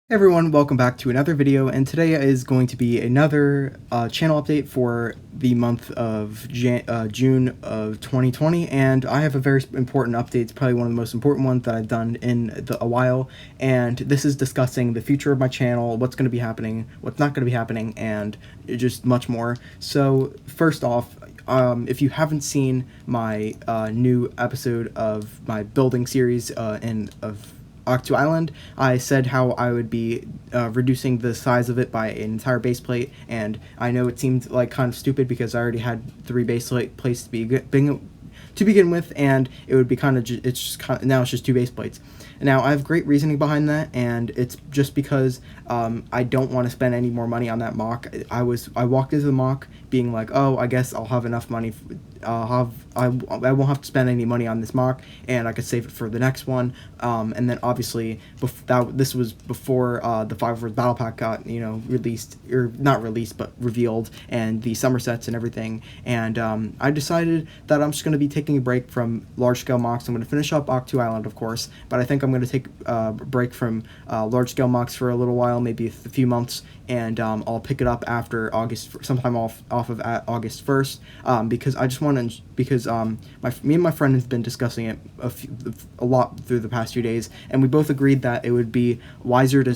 Hey everyone, welcome back to another video, and today is going to be another channel update for the month of June of 2020, and I have a very important update. It's probably one of the most important ones that I've done in a while, and this is discussing the future of my channel, what's going to be happening, what's not going to be happening, and just much more. So first off, if you haven't seen my new episode of my building series of Octu Island, I said how I would be reducing the size of it by an entire base plate, and I know it seemed like kind of stupid because I already had 3 base plates to begin with, and it would be kind of now it's just 2 base plates. Now I have great reasoning behind that, and it's just because I don't want to spend any more money on that Moc. I walked into the Moc being like, oh, I guess I'll have enough money. I won't have to spend any money on this Moc, and I could save it for the next one. And then obviously this was before the 5 Battle Pack got released, or not released but revealed, and the summer sets and everything. And I decided that I'm just going to be taking a break from large scale Mocs. I'm going to finish up Octu Island, of course, but I think I'm going to take a break from large scale Mocs for a little while, maybe a few months, and I'll pick it up after sometime off of August 1st, because I just want to, because me and my friend have been discussing it a lot through the past few days, and we both agreed that it would be wiser to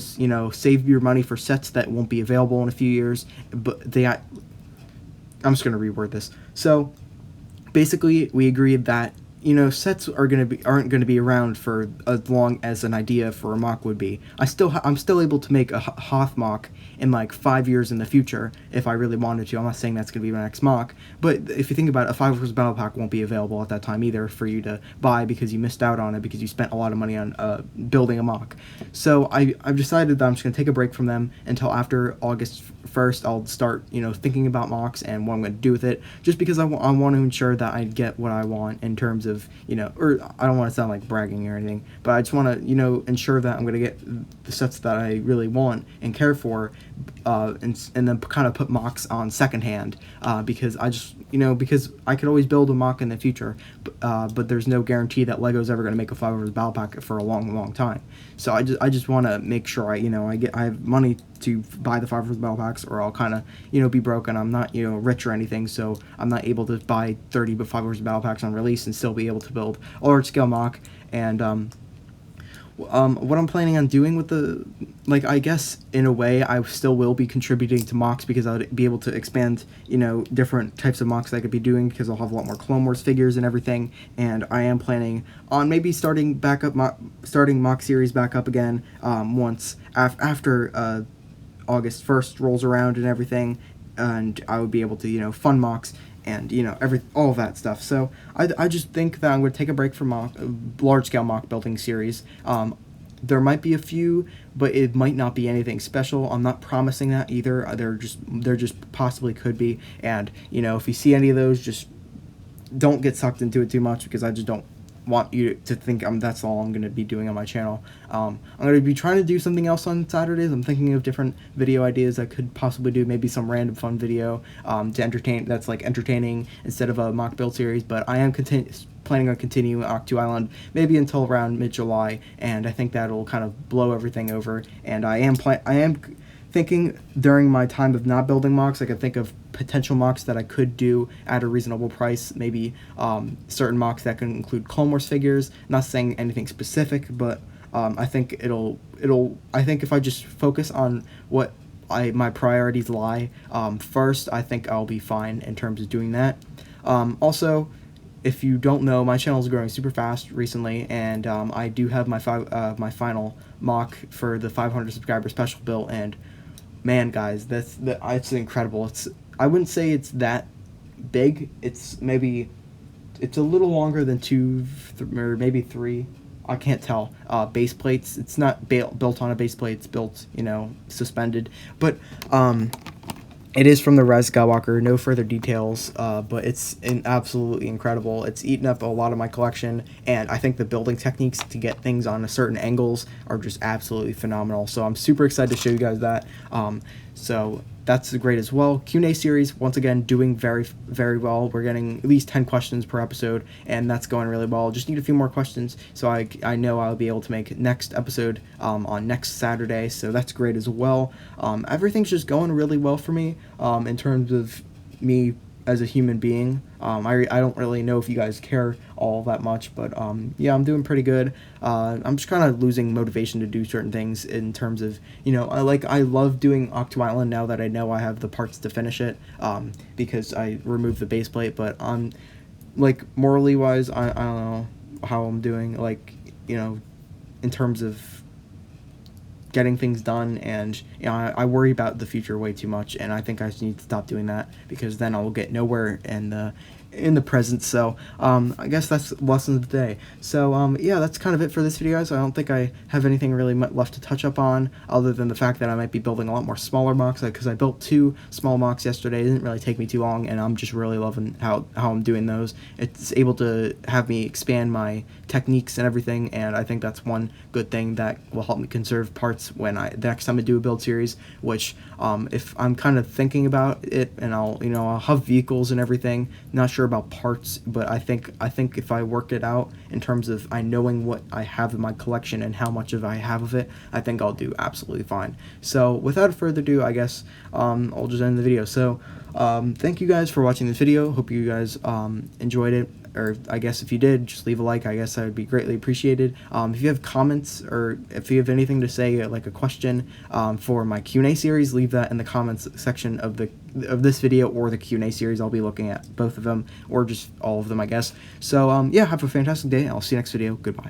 save your money for sets that won't be available in a few years. But I'm just going to reword this. So basically, we agreed that sets aren't gonna be around for as long as an idea for a Moc would be. I'm still able to make a Hoth Moc in like 5 years in the future if I really wanted to. I'm not saying that's gonna be my next Moc, but if you think about it, a 5 Battle Pack won't be available at that time either for you to buy because you missed out on it because you spent a lot of money on building a Moc. So I've decided that I'm just gonna take a break from them until after August 1st. I'll start thinking about Mocs and what I'm gonna do with it, just because I want to ensure that I get what I want in terms of or I don't want to sound like bragging or anything, but I just want to ensure that I'm going to get the sets that I really want and care for, and then kind of put Mocs on secondhand, because because I could always build a Moc in the future, but there's no guarantee that Lego's ever going to make a 5 Battle Pack for a long time. So I just want to make sure I have money to buy the 5 Battle Packs, or I'll kind of be broke and I'm not rich or anything, so I'm not able to buy 30 5 Battle Packs on release and still be able to build a large scale Moc. And what I'm planning on doing with I guess in a way I still will be contributing to Mocs, because I'll be able to expand different types of Mocs that I could be doing, because I'll have a lot more Clone Wars figures and everything. And I am planning on maybe starting Moc series back up again once after August 1st rolls around and everything, and I would be able to fund Mocs and all of that stuff. So I just think that I'm going to take a break from large scale Moc building series. There might be a few, but it might not be anything special. I'm not promising that either. There just possibly could be, and if you see any of those, just don't get sucked into it too much, because I just don't want you to think that's all I'm going to be doing on my channel. I'm going to be trying to do something else on Saturdays. I'm thinking of different video ideas I could possibly do, maybe some random fun video to entertain, that's like entertaining instead of a Moc build series. But I am planning on continuing Octu Island maybe until around mid-July, and I think that'll kind of blow everything over. And I am thinking during my time of not building Mocs, I could think of potential Mocs that I could do at a reasonable price. Maybe certain Mocs that can include Clone Wars figures. Not saying anything specific, but I think I think if I just focus on what my priorities lie first, I think I'll be fine in terms of doing that. Also, if you don't know, my channel is growing super fast recently, and I do have my final Moc for the 500 subscriber special build, and man, guys, it's incredible. I wouldn't say it's that big. It's a little longer than 2 or maybe 3. I can't tell. Base plates. It's not built on a base plate. It's built, suspended. But it is from the Res Skywalker. No further details. But it's absolutely incredible. It's eaten up a lot of my collection, and I think the building techniques to get things on certain angles are just absolutely phenomenal. So I'm super excited to show you guys that. So that's great as well. Q&A series, once again, doing very, very well. We're getting at least 10 questions per episode, and that's going really well. Just need a few more questions, so I know I'll be able to make next episode on next Saturday, so that's great as well. Everything's just going really well for me in terms of me as a human being. I don't really know if you guys care all that much, but yeah, I'm doing pretty good. I'm just kind of losing motivation to do certain things in terms of, I love doing Octo Island now that I know I have the parts to finish it, because I removed the base plate, but like, morally wise, I don't know how I'm doing, like, in terms of getting things done, and I worry about the future way too much, and I think I just need to stop doing that, because then I will get nowhere in the present. So I guess that's lesson of the day. So yeah, that's kind of it for this video, guys. I don't think I have anything really left to touch up on, other than the fact that I might be building a lot more smaller Mocs, because I built 2 small Mocs yesterday. It didn't really take me too long, and I'm just really loving how I'm doing those. It's able to have me expand my techniques and everything, and I think that's one good thing that will help me conserve parts when the next time I do a build series, which if I'm kind of thinking about it, and I'll have vehicles and everything, not sure about parts, but I think if I work it out in terms of knowing what I have in my collection and how much I have of it, I think I'll do absolutely fine. So without further ado, I guess I'll just end the video. So thank you guys for watching this video. Hope you guys enjoyed it, or I guess if you did, just leave a like. I guess that would be greatly appreciated. If you have comments, or if you have anything to say, like a question for my Q&A series, leave that in the comments section of this video or the Q&A series. I'll be looking at both of them, or just all of them, I guess. So yeah, have a fantastic day. I'll see you next video. Goodbye.